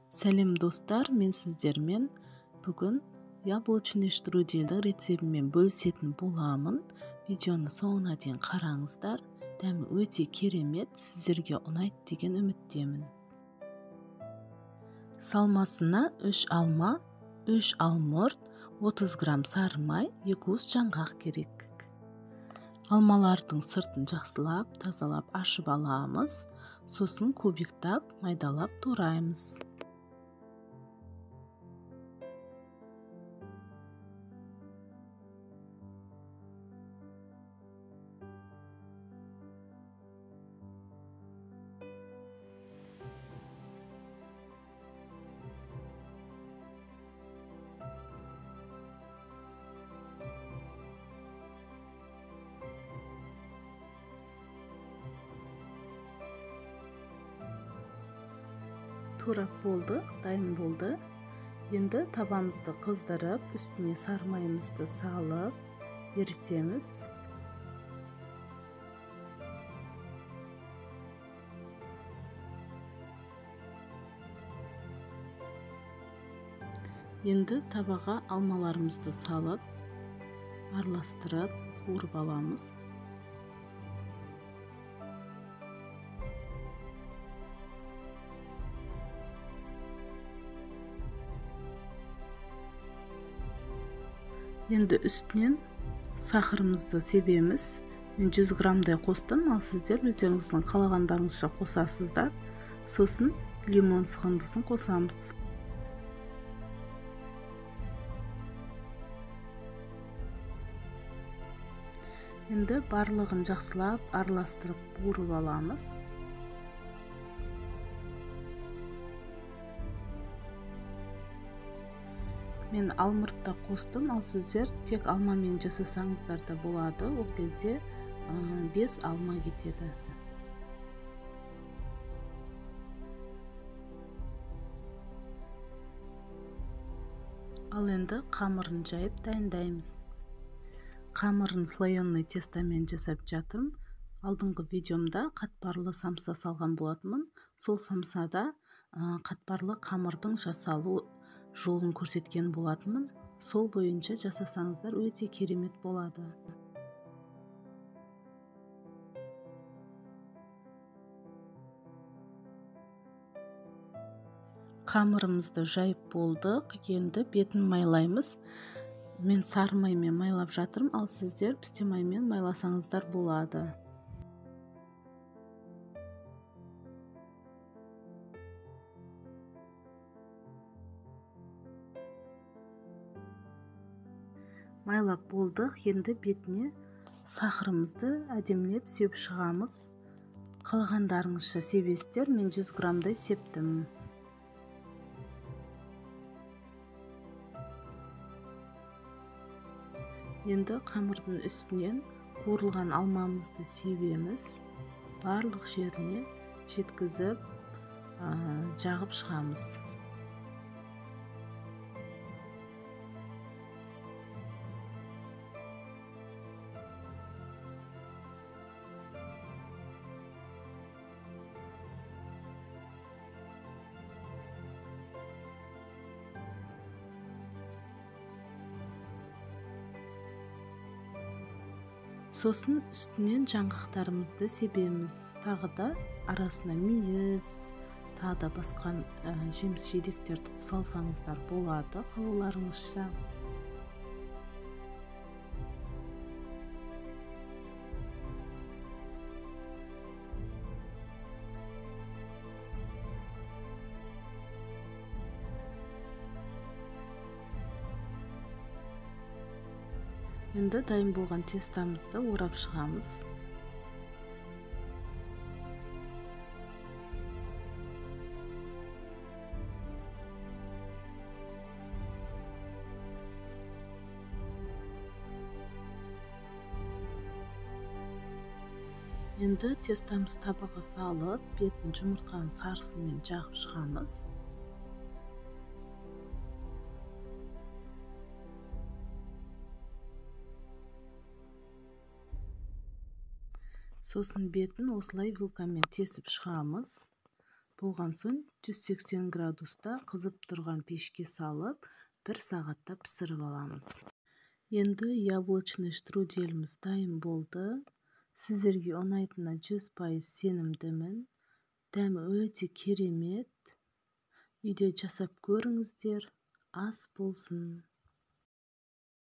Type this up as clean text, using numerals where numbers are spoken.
Сәлем достар, мен сіздермен бүгін яблочный штрудельдің рецебімен бөлісетін боламын. Видеоны соңына дейін қараңыздар. Дәмі өте керемет, сіздерге ұнайды деген үміттемін. Салмасына 3 алма, 3 алмұрт, 30 грамм сары май, 2 уыс жаңғақ керек. Алмалардың сыртын жақсылап, тазалап ашып аламыз. Сосын кубиктап, майдалап тураймыз. Турап болды, дайын болды. Енді табамызды қыздырып, үстіне сары майымызды салып, ерітеміз. Енді табаға алмаларымызды салып, араластырып, қуырып аламыз. Енді үстінен сахарымызды себеміз. Мен 100 граммдай қостым, ал сіздер өздеріңіздің қалағандарыңызша қосасыздар. Сосын лимон сығындысын қосамыз. Енді барлығын жақсылап араластырып қуырып аламыз. Мен алмұртта қостым, ал сіздер тек алмамен жасасаңыздар да болады. Ол кезде 5 алма кетеді. Ал енді қамырын жайып дайындаймыз. Қамырын слоеный тестомен жасап жатырмын. Алдыңғы видеомда қатпарлы самса салған болатынмын. Сол самсада қатпарлы қамырдың жасалу жолын көрсеткен болатынмын. Сол бойынша жасасаңыздар өте керемет болады. Қамырымызды жайып болдық. Енді бетін майлаймыз. Мен сары маймен майлап жатырмын, ал сіздер пісте маймен майласаңыздар болады. Майлап болдық. Енді бетіне сахарымызды әдемілеп сеп шығамыз. Қалағандарыңызша себесіздер, мен 100 граммдай септім. Енді қамырдың үстінен қуырылған алмамызды себеміз. Барлық жеріне жеткізіп жағып шығамыз. Сосын үстінен жаңғақтарымызды себеміз. Тағы да арасына мейіз, тағы да басқа жеміс жидектерді салсаңыздар болады, қалауларыңызша. Енді дайын болған тестамызды орап шығамыз. Енді тестамыз табаға салып, бетін жұмыртқаның сарысымен жағып шығамыз. Сосын бетін осылай вилкамен тесіп шығамыз. болған соң 180 градуста қызып тұрған пешке салып 1 сағатта пісіріп аламыз. Енді яблочный штруделіміз дайын болды. Сіздерге ұнайтынына 100% сенімдімін. Дәмі өте керемет. Үйде жасап көріңіздер. Ас болсын.